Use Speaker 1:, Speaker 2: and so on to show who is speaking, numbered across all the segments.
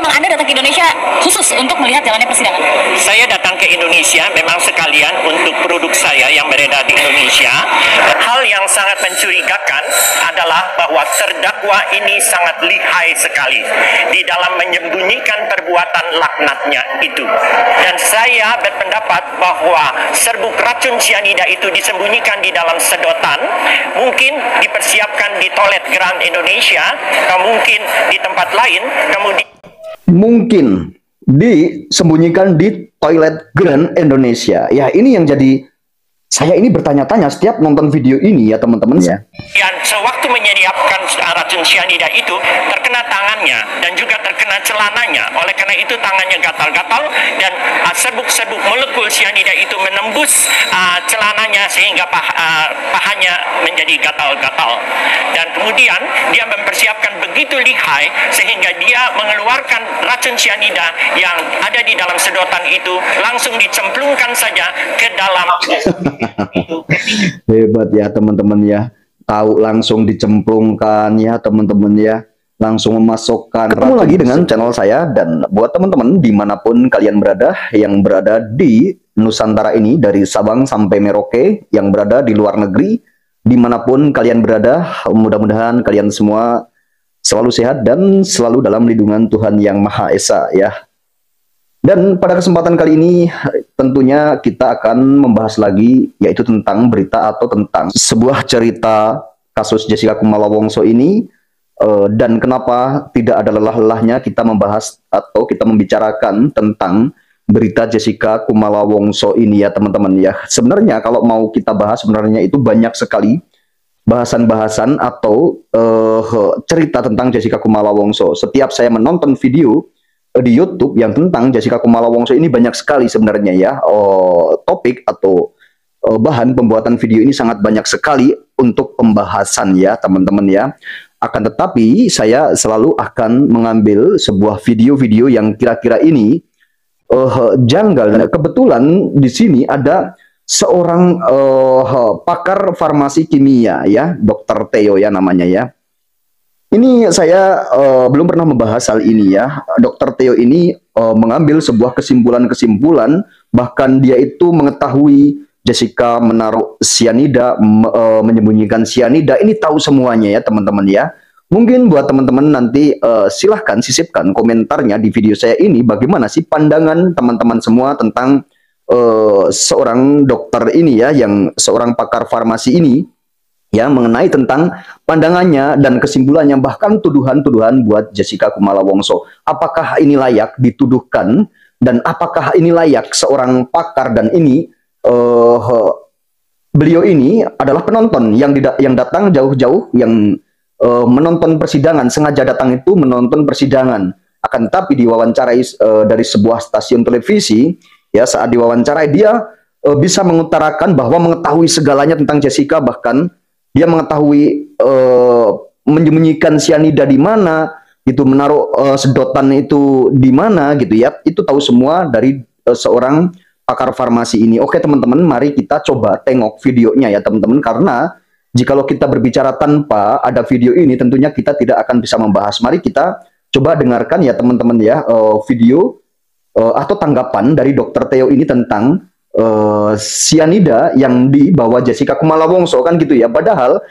Speaker 1: memang Anda datang ke Indonesia khusus untuk melihat jalannya persidangan?
Speaker 2: Saya datang ke Indonesia memang sekalian untuk produk saya yang beredar di Indonesia. Hal yang sangat mencurigakan adalah bahwa terdakwa ini sangat lihai sekali di dalam menyembunyikan perbuatan laknatnya itu. Dan saya berpendapat bahwa serbuk racun cyanida itu disembunyikan di dalam sedotan, mungkin dipersiapkan di toilet Grand Indonesia, atau mungkin di tempat lain, kemudian
Speaker 3: mungkin disembunyikan di toilet Grand Indonesia. Ya, ini yang jadi saya ini bertanya-tanya setiap nonton video ini ya teman-teman ya.
Speaker 2: Dan sewaktu menyiapkan racun cyanida itu terkena tangannya dan juga terkena celananya. Oleh karena itu tangannya gatal-gatal dan serbuk-serbuk molekul cyanida itu menembus celananya sehingga pahanya menjadi gatal-gatal. Dan kemudian dia mempersiapkan begitu lihai sehingga dia mengeluarkan racun cyanida yang ada di dalam sedotan itu langsung dicemplungkan saja ke dalam.
Speaker 3: Hebat ya teman-teman ya, tahu langsung dicemplungkan ya teman-teman ya, langsung memasukkan. Ketemu lagi dengan channel saya, dan buat teman-teman dimanapun kalian berada, yang berada di Nusantara ini dari Sabang sampai Merauke, yang berada di luar negeri, dimanapun kalian berada, mudah-mudahan kalian semua selalu sehat dan selalu dalam lindungan Tuhan Yang Maha Esa ya. Dan pada kesempatan kali ini tentunya kita akan membahas lagi, yaitu tentang berita atau tentang sebuah cerita kasus Jessica Kumala Wongso ini, dan kenapa tidak ada lelah-lelahnya kita membahas atau kita membicarakan tentang berita Jessica Kumala Wongso ini ya teman-teman ya. Sebenarnya kalau mau kita bahas sebenarnya itu banyak sekali bahasan-bahasan atau cerita tentang Jessica Kumala Wongso. Setiap saya menonton video di YouTube yang tentang Jessica Kumala Wongso ini banyak sekali sebenarnya ya, topik atau bahan pembuatan video ini sangat banyak sekali untuk pembahasan ya teman-teman ya. Akan tetapi saya selalu akan mengambil sebuah video-video yang kira-kira ini janggal. Nah, kebetulan di sini ada seorang pakar farmasi kimia ya, Dr. Theo ya namanya ya. Ini saya belum pernah membahas hal ini ya. Dr. Theo ini mengambil sebuah kesimpulan-kesimpulan, bahkan dia itu mengetahui Jessica menaruh cyanida, menyembunyikan cyanida. Ini tahu semuanya ya teman-teman ya. Mungkin buat teman-teman nanti silahkan sisipkan komentarnya di video saya ini, bagaimana sih pandangan teman-teman semua tentang seorang dokter ini ya, yang seorang pakar farmasi ini ya, mengenai tentang pandangannya dan kesimpulannya, bahkan tuduhan-tuduhan buat Jessica Kumala Wongso. Apakah ini layak dituduhkan, dan apakah ini layak seorang pakar, dan ini beliau ini adalah penonton yang datang jauh-jauh, yang menonton persidangan, sengaja datang itu menonton persidangan. Akan tapi diwawancarai dari sebuah stasiun televisi ya, saat diwawancarai dia bisa mengutarakan bahwa mengetahui segalanya tentang Jessica, bahkan dia mengetahui menyembunyikan cyanida di mana, gitu, menaruh sedotan itu di mana, gitu ya. Itu tahu semua dari seorang pakar farmasi ini. Oke teman-teman, mari kita coba tengok videonya ya teman-teman, karena jikalau kita berbicara tanpa ada video ini, tentunya kita tidak akan bisa membahas. Mari kita coba dengarkan ya teman-teman ya, video atau tanggapan dari Dr. Theo ini tentang cyanida yang dibawa Jessica Kumala Wongso, kan gitu ya. Padahal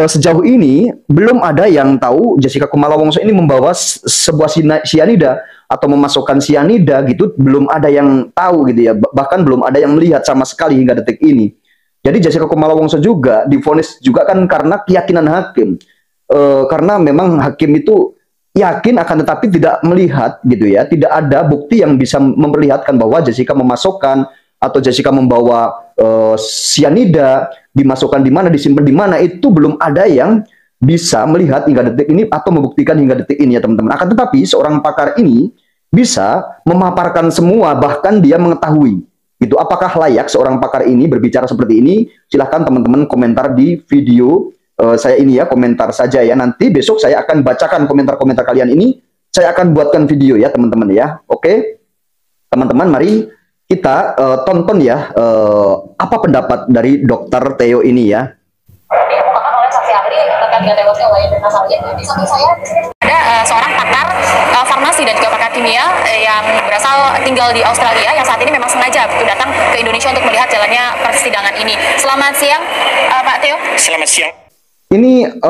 Speaker 3: sejauh ini belum ada yang tahu Jessica Kumala Wongso ini membawa sebuah cyanida atau memasukkan cyanida gitu, belum ada yang tahu gitu ya. Bahkan belum ada yang melihat sama sekali hingga detik ini. Jadi Jessica Kumala Wongso juga divonis juga kan karena keyakinan hakim, karena memang hakim itu yakin, akan tetapi tidak melihat gitu ya, tidak ada bukti yang bisa memperlihatkan bahwa Jessica memasukkan atau Jessica membawa cyanida, dimasukkan di mana, disimpan di mana, itu belum ada yang bisa melihat hingga detik ini atau membuktikan hingga detik ini ya teman-teman. Akan tetapi seorang pakar ini bisa memaparkan semua, bahkan dia mengetahui gitu. Apakah layak seorang pakar ini berbicara seperti ini? Silahkan teman-teman komentar di video saya ini ya, komentar saja ya. Nanti besok saya akan bacakan komentar-komentar kalian ini, saya akan buatkan video ya teman-teman ya. Oke teman-teman, mari kita tonton ya apa pendapat dari Dr. Theo ini ya.
Speaker 1: Ada seorang pakar farmasi dan juga yang berasal tinggal di Australia yang saat ini memang sengaja datang ke Indonesia untuk melihat jalannya persidangan ini. Selamat siang, Pak Theo.
Speaker 2: Selamat siang.
Speaker 3: Ini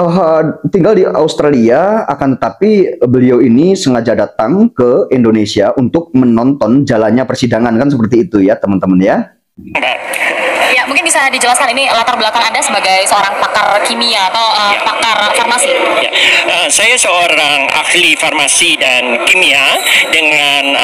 Speaker 3: tinggal di Australia, akan tetapi beliau ini sengaja datang ke Indonesia untuk menonton jalannya persidangan, kan seperti itu ya teman-teman ya.
Speaker 1: Ya, mungkin bisa dijelaskan ini latar belakang Anda sebagai seorang pakar kimia atau pakar farmasi.
Speaker 2: Ya. Saya seorang ahli farmasi dan kimia dengan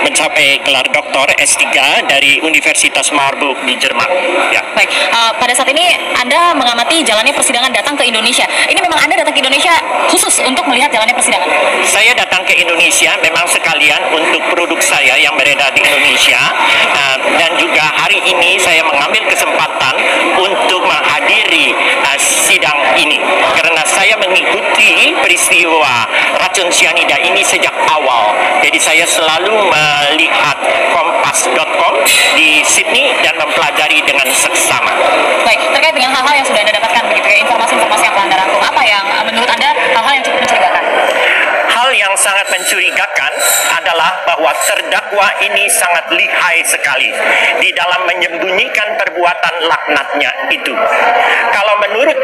Speaker 2: mencapai gelar doktor S3 dari Universitas Marburg di Jerman. Ya.
Speaker 1: Baik, pada saat ini Anda mengamati jalannya persidangan datang ke Indonesia. Ini memang Anda datang ke Indonesia khusus untuk melihat jalannya persidangan?
Speaker 2: Saya datang ke Indonesia memang sekalian untuk produk saya yang beredar di Indonesia, dan juga hari ini saya mengambil kesempatan untuk menghadiri sidang ini karena saya mengikuti peristiwa racun cyanida ini sejak awal. Jadi saya selalu melihat kompas.com di Sydney dan mempelajari dengan seksama.
Speaker 1: Baik, terkait dengan hal-hal yang sudah Anda dapatkan begitu ya, informasi-informasi yang telah Anda rangkum, apa yang menurut Anda hal-hal yang cukup mencurigakan?
Speaker 2: Hal yang sangat mencurigakan adalah bahwa terdakwa ini sangat lihai sekali di dalam menyembunyikan perbuatan laknatnya itu. Kalau menurut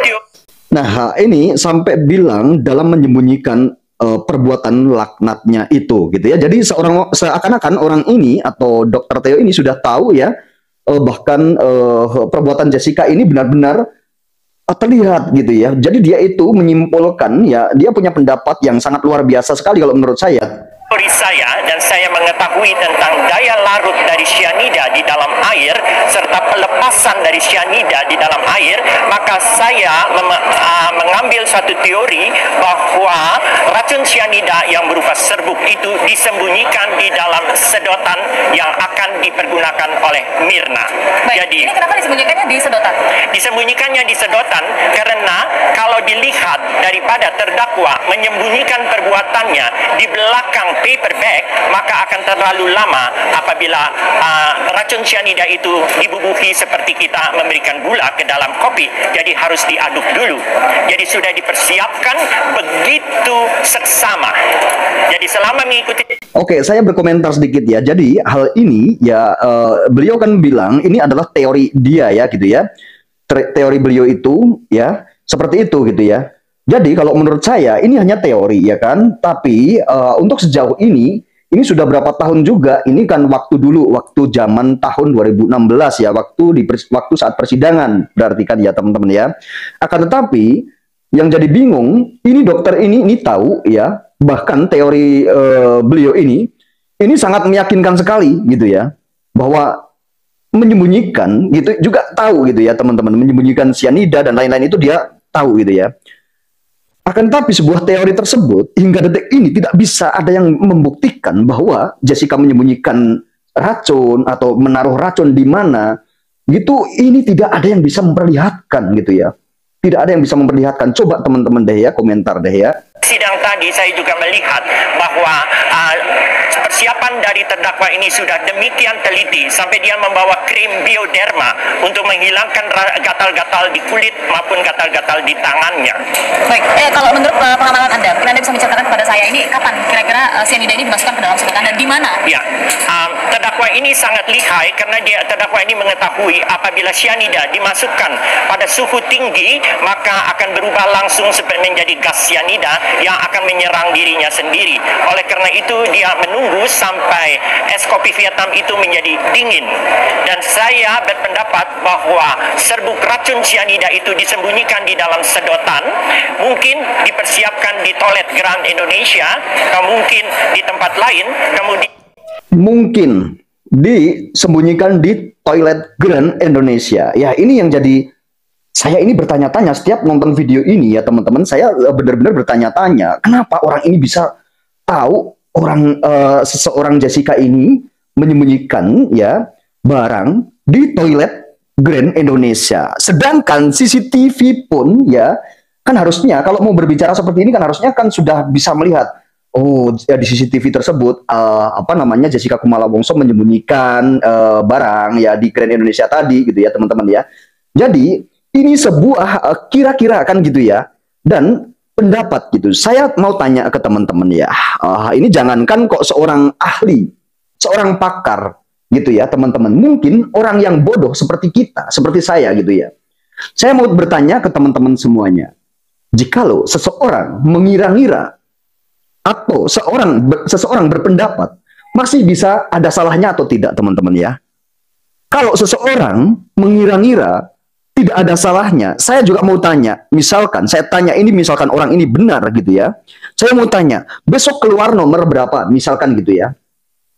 Speaker 3: Nah, ini sampai bilang dalam menyembunyikan perbuatan laknatnya itu, gitu ya. Jadi seakan-akan orang ini atau Dokter Theo ini sudah tahu ya, bahkan perbuatan Jessica ini benar-benar terlihat gitu ya. Jadi dia itu menyimpulkan ya, dia punya pendapat yang sangat luar biasa sekali kalau menurut saya.
Speaker 2: teori saya dan saya mengetahui tentang daya larut dari cyanida di dalam air serta pelepasan dari cyanida di dalam air, maka saya mengambil satu teori bahwa racun cyanida yang berupa serbuk itu disembunyikan di dalam sedotan yang akan dipergunakan oleh Mirna.
Speaker 1: Baik,
Speaker 2: jadi
Speaker 1: ini kenapa disembunyikannya di sedotan?
Speaker 2: Disembunyikannya di sedotan karena kalau dilihat daripada terdakwa menyembunyikan perbuatannya di belakang paper bag, maka akan terlalu lama apabila racun cyanida itu dibubuhi seperti kita memberikan gula ke dalam kopi. Jadi harus diaduk dulu. Jadi sudah dipersiapkan begitu seksama. Jadi selama mengikuti.
Speaker 3: Oke, saya berkomentar sedikit ya. Jadi hal ini ya beliau kan bilang ini adalah teori dia ya gitu ya. Teori beliau itu ya seperti itu gitu ya. Jadi kalau menurut saya ini hanya teori ya kan. Tapi untuk sejauh ini sudah berapa tahun juga. Ini kan waktu dulu, waktu zaman tahun 2016 ya, waktu saat persidangan berarti kan ya teman-teman ya. Akan tetapi yang jadi bingung, ini dokter ini tahu ya, bahkan teori beliau ini sangat meyakinkan sekali gitu ya, bahwa menyembunyikan gitu juga tahu gitu ya teman-teman, menyembunyikan cyanida dan lain-lain itu dia tahu gitu ya. Akan tetapi sebuah teori tersebut hingga detik ini tidak bisa ada yang membuktikan bahwa Jessica menyembunyikan racun atau menaruh racun di mana gitu. Ini tidak ada yang bisa memperlihatkan gitu ya. Tidak ada yang bisa memperlihatkan. Coba teman-teman deh ya, komentar deh ya.
Speaker 2: Sidang tadi saya juga melihat bahwa persiapan dari terdakwa ini sudah demikian teliti sampai dia membawa krim bioderma untuk menghilangkan gatal-gatal di kulit maupun gatal-gatal di tangannya.
Speaker 1: Baik, kalau menurut pengamalan Anda, mungkin Anda bisa menceritakan kepada saya ini kapan kira-kira cyanida ini dimasukkan ke dalam sedotan dan di mana? Ya,
Speaker 2: terdakwa ini sangat lihai karena terdakwa ini mengetahui apabila cyanida dimasukkan pada suhu tinggi maka akan berubah langsung menjadi gas cyanida yang akan menyerang dirinya sendiri. Oleh karena itu dia menunggu sampai es kopi Vietnam itu menjadi dingin. Dan saya berpendapat bahwa serbuk racun cyanida itu disembunyikan di dalam sedotan, mungkin dipersiapkan di toilet Grand Indonesia, atau mungkin di tempat lain, kemudian
Speaker 3: mungkin disembunyikan di toilet Grand Indonesia. Ya, ini yang jadi saya ini bertanya-tanya setiap nonton video ini ya teman-teman. Saya benar-benar bertanya-tanya kenapa orang ini bisa tahu seseorang Jessica ini menyembunyikan ya barang di toilet Grand Indonesia. Sedangkan CCTV pun ya kan harusnya kalau mau berbicara seperti ini kan harusnya kan sudah bisa melihat, oh ya, di CCTV tersebut Jessica Kumala Wongso menyembunyikan barang ya di Grand Indonesia tadi gitu ya teman-teman ya. Jadi ini sebuah kira-kira kan gitu ya. Dan pendapat gitu. Saya mau tanya ke teman-teman ya, ini jangankan kok seorang ahli, seorang pakar gitu ya teman-teman. Mungkin orang yang bodoh seperti kita, seperti saya gitu ya. Saya mau bertanya ke teman-teman semuanya. Jikalau seseorang mengira-ngira atau seseorang berpendapat, masih bisa ada salahnya atau tidak teman-teman ya? Kalau seseorang mengira-ngira tidak ada salahnya, saya juga mau tanya, misalkan saya tanya ini, misalkan orang ini benar gitu ya, saya mau tanya, besok keluar nomor berapa, misalkan gitu ya,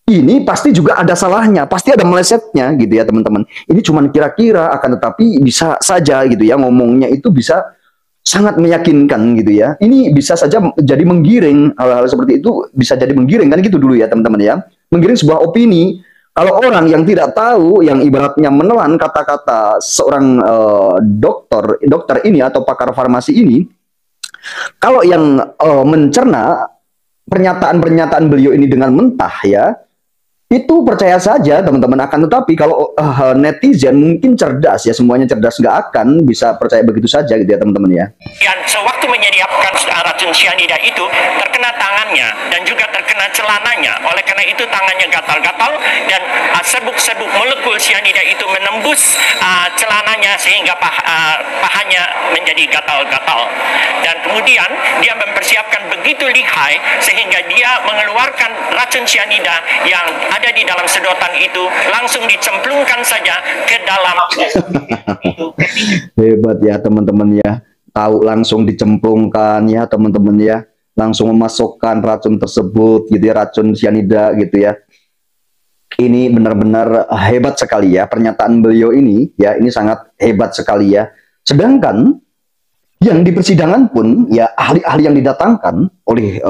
Speaker 3: ini pasti juga ada salahnya, pasti ada melesetnya gitu ya teman-teman. Ini cuma kira-kira, akan tetapi bisa saja gitu ya, ngomongnya itu bisa sangat meyakinkan gitu ya. Ini bisa saja jadi menggiring, hal-hal seperti itu bisa jadi menggiring kan gitu dulu ya teman-teman ya, menggiring sebuah opini. Kalau orang yang tidak tahu, yang ibaratnya menelan kata-kata seorang dokter ini atau pakar farmasi ini, kalau yang mencerna pernyataan-pernyataan beliau ini dengan mentah ya, itu percaya saja teman-teman. Akan tetapi kalau netizen mungkin cerdas ya, semuanya cerdas, nggak akan bisa percaya begitu saja gitu ya teman-teman ya.
Speaker 2: Yang sewaktu menyiapkan racun cyanida itu terkena tangannya dan juga terkena celananya. Oleh karena itu tangannya gatal-gatal dan serbuk-serbuk molekul cyanida itu menembus celananya sehingga pahanya menjadi gatal-gatal. Dan kemudian dia mempersiapkan begitu lihai sehingga dia mengeluarkan racun cyanida yang ada di dalam sedotan itu langsung dicemplungkan saja ke dalam.
Speaker 3: Hebat ya teman-teman ya, tahu langsung dicemplungkan ya teman-teman ya, langsung memasukkan racun tersebut gitu ya, racun cyanida gitu ya. Ini benar-benar hebat sekali ya pernyataan beliau ini ya, ini sangat hebat sekali ya. Sedangkan yang di persidangan pun ya, ahli-ahli yang didatangkan oleh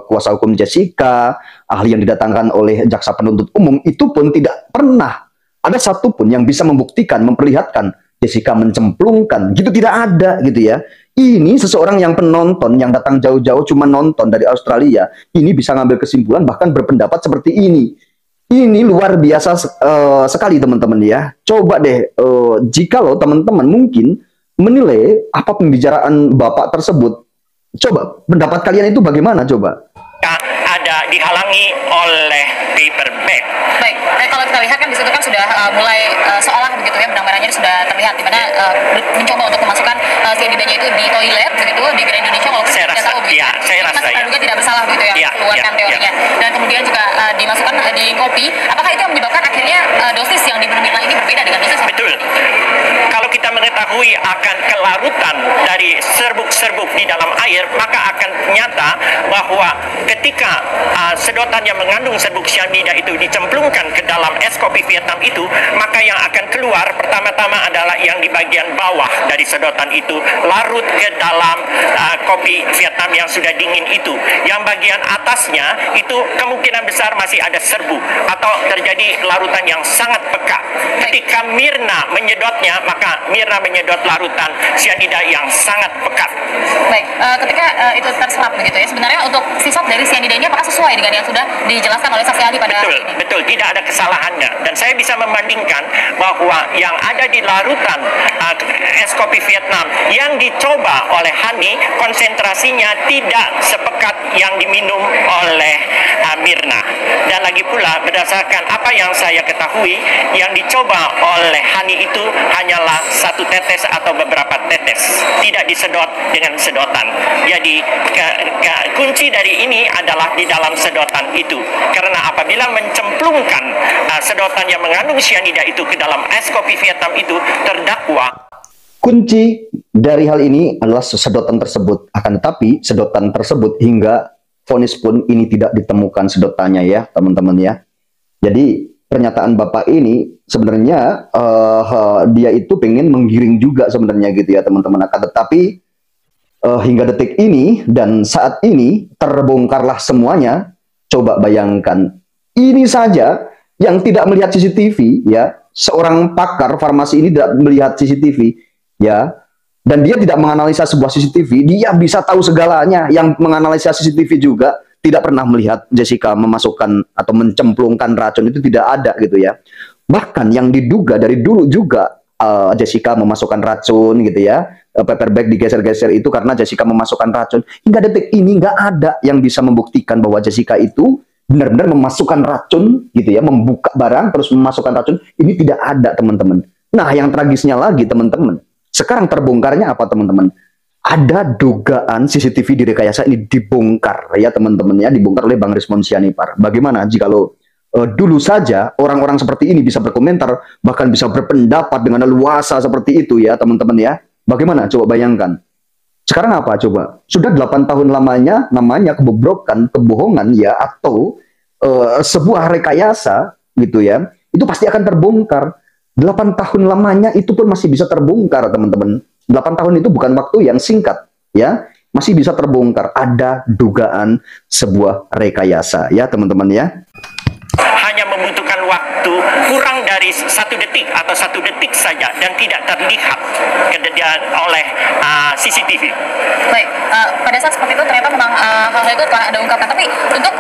Speaker 3: kuasa hukum Jessica, ahli yang didatangkan oleh jaksa penuntut umum, itu pun tidak pernah ada satupun yang bisa membuktikan, memperlihatkan Jessica mencemplungkan, gitu, tidak ada gitu ya. Ini seseorang yang penonton yang datang jauh-jauh cuma nonton dari Australia, ini bisa ngambil kesimpulan bahkan berpendapat seperti ini. Ini luar biasa sekali teman-teman ya. Coba deh jika lo teman-teman mungkin menilai apa pembicaraan Bapak tersebut, coba pendapat kalian itu bagaimana coba?
Speaker 2: Ada dihalangi oleh paper bag.
Speaker 1: Baik, kalau kita lihat kan di situ kan sudah mulai seolah begitu ya, benang-benangnya sudah terlihat di mana mencoba untuk memasukkan cyanida-nya itu di toilet begitu di Grand Indonesia, walaupun
Speaker 2: saya
Speaker 1: tidak
Speaker 2: rasa,
Speaker 1: tahu begitu.
Speaker 2: ya, saya rasa
Speaker 1: Mas
Speaker 2: ya.
Speaker 1: juga tidak bersalah begitu ya, keluarkan teorinya. Dan kemudian juga dimasukkan di kopi. Apakah itu yang menyebabkan akhirnya dosis yang di Mirna ini berbeda dengan dosis?
Speaker 2: Betul. Kalau kita mengetahui akan kelarutan dari serbuk-serbuk di dalam air, maka akan nyata bahwa ketika sedotan yang mengandung serbuk cyanida itu dicemplungkan ke dalam es kopi Vietnam itu, maka yang akan keluar pertama-tama adalah yang di bagian bawah dari sedotan itu larut ke dalam kopi Vietnam yang sudah dingin itu. Yang bagian atasnya itu kemungkinan besar masih ada serbuk atau terjadi larutan yang sangat pekat. Ketika Mirna menyedotnya, maka Mirna menyedot larutan cyanida yang sangat pekat.
Speaker 1: Baik, ketika itu terserap begitu ya, sebenarnya untuk sisop dari cyanida ini apakah sesuai dengan yang sudah dijelaskan oleh saksi ahli pada
Speaker 2: Betul,
Speaker 1: hari ini?
Speaker 2: betul, tidak ada kesalahannya. Dan saya bisa membandingkan bahwa yang ada di larutan es kopi Vietnam yang dicoba oleh Hani, konsentrasinya tidak sepekat yang diminum oleh Mirna. Dan lagi pula berdasarkan apa yang saya ketahui, yang dicoba oleh Hani itu hanyalah satu tetes atau beberapa tetes, tidak disedot dengan sedotan. Jadi kunci dari ini adalah di dalam sedotan itu, karena apabila mencemplungkan sedotan yang mengandung cyanida itu ke dalam es kopi Vietnam itu, terdakwa.
Speaker 3: Kunci dari hal ini adalah sedotan tersebut. Akan tetapi sedotan tersebut hingga vonis pun ini tidak ditemukan sedotannya ya teman-teman ya. Jadi pernyataan Bapak ini sebenarnya dia itu pengen menggiring juga sebenarnya gitu ya teman-teman. Akan tetapi hingga detik ini dan saat ini terbongkarlah semuanya. Coba bayangkan, ini saja yang tidak melihat CCTV ya, seorang pakar farmasi ini tidak melihat CCTV ya, dan dia tidak menganalisa sebuah CCTV, dia bisa tahu segalanya. Yang menganalisa CCTV juga tidak pernah melihat Jessica memasukkan atau mencemplungkan racun, itu tidak ada gitu ya. Bahkan yang diduga dari dulu juga Jessica memasukkan racun gitu ya. Paper bag digeser-geser itu karena Jessica memasukkan racun. Hingga detik ini nggak ada yang bisa membuktikan bahwa Jessica itu benar-benar memasukkan racun gitu ya, membuka barang terus memasukkan racun. Ini tidak ada, teman-teman. Nah, yang tragisnya lagi, teman-teman, sekarang terbongkarnya apa, teman-teman? Ada dugaan CCTV di rekayasa ini dibongkar ya, teman-teman ya, dibongkar oleh Bang Rismon Sianipar. Bagaimana jika dulu saja orang-orang seperti ini bisa berkomentar, bahkan bisa berpendapat dengan leluasa seperti itu ya, teman-teman ya. Bagaimana? Coba bayangkan. Sekarang apa coba? Sudah 8 tahun lamanya namanya kebobrokan, kebohongan ya, atau sebuah rekayasa gitu ya. Itu pasti akan terbongkar. 8 tahun lamanya itu pun masih bisa terbongkar, teman-teman. 8 tahun itu bukan waktu yang singkat ya. Masih bisa terbongkar. Ada dugaan sebuah rekayasa ya, teman-teman ya.
Speaker 2: Hanya membutuhkan waktu kurang dari 1 detik atau 1 detik saja dan tidak terlihat oleh CCTV.
Speaker 1: Baik, pada saat seperti itu ternyata memang hal-hal itu telah Anda ungkapkan. Tapi untuk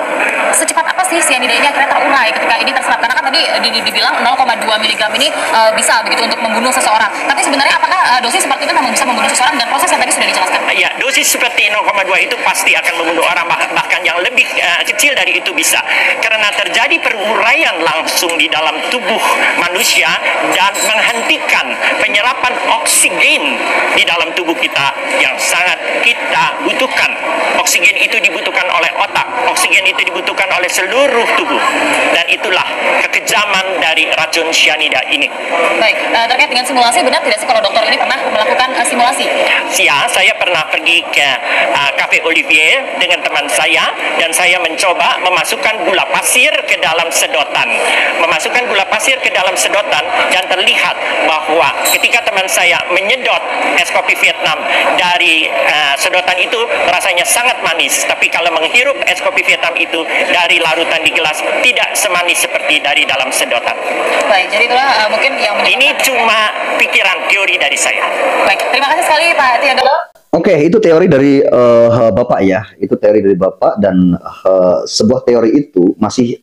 Speaker 1: secepat apa sih cyanida ini akhirnya terurai ketika ini terserap? Karena kan tadi dibilang 0,2 mg ini bisa begitu untuk membunuh seseorang. Tapi sebenarnya apakah dosis seperti itu memang bisa membunuh seseorang dan proses yang tadi sudah dijelaskan?
Speaker 2: Ya, dosis seperti 0,2 itu pasti akan membunuh orang, bahkan yang lebih kecil dari itu bisa. Karena terjadi peruraian langsung di dalam tubuh manusia dan menghentikan penyerapan oksigen di dalam tubuh kita yang sangat kita butuhkan. Oksigen itu dibutuhkan oleh otak, oksigen itu dibutuhkan oleh seluruh tubuh, dan itulah kekejaman dari racun cyanida ini.
Speaker 1: Baik, terkait dengan simulasi, benar tidak sih kalau dokter ini pernah melakukan simulasi?
Speaker 2: Ya, saya pernah pergi ke Cafe Olivier dengan teman saya, dan saya mencoba memasukkan gula pasir ke dalam sedotan. Memasukkan gula pasir ke dalam sedotan, dan terlihat bahwa ketika teman saya menyedot es kopi Vietnam dari sedotan itu, rasanya sangat manis. Tapi kalau menghirup es kopi Vietnam itu dari larutan di gelas, tidak semanis seperti dari dalam sedotan.
Speaker 1: Baik, jadi itulah mungkin yang
Speaker 2: ini cuma pikiran teori dari saya.
Speaker 1: Baik, terima kasih sekali Pak Tiado.
Speaker 3: Oke, itu teori dari Bapak ya. Itu teori dari Bapak, dan sebuah teori itu masih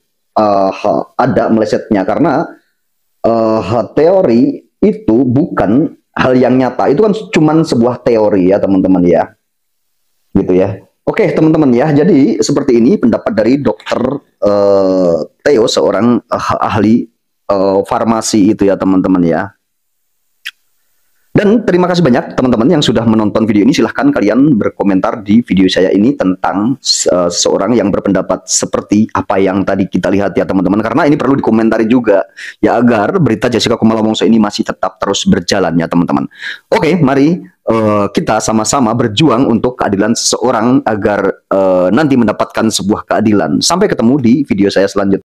Speaker 3: ada melesetnya karena teori itu bukan hal yang nyata. Itu kan cuma sebuah teori ya, teman-teman ya. Gitu ya. Oke, teman-teman ya. Jadi seperti ini pendapat dari Dokter Theo, seorang ahli farmasi itu ya, teman-teman ya. Dan terima kasih banyak teman-teman yang sudah menonton video ini. Silahkan kalian berkomentar di video saya ini tentang seorang yang berpendapat seperti apa yang tadi kita lihat ya, teman-teman. Karena ini perlu dikomentari juga ya, agar berita Jessica Kumala Wongso ini masih tetap terus berjalan ya, teman-teman. Oke, mari kita sama-sama berjuang untuk keadilan seseorang agar nanti mendapatkan sebuah keadilan. Sampai ketemu di video saya selanjutnya.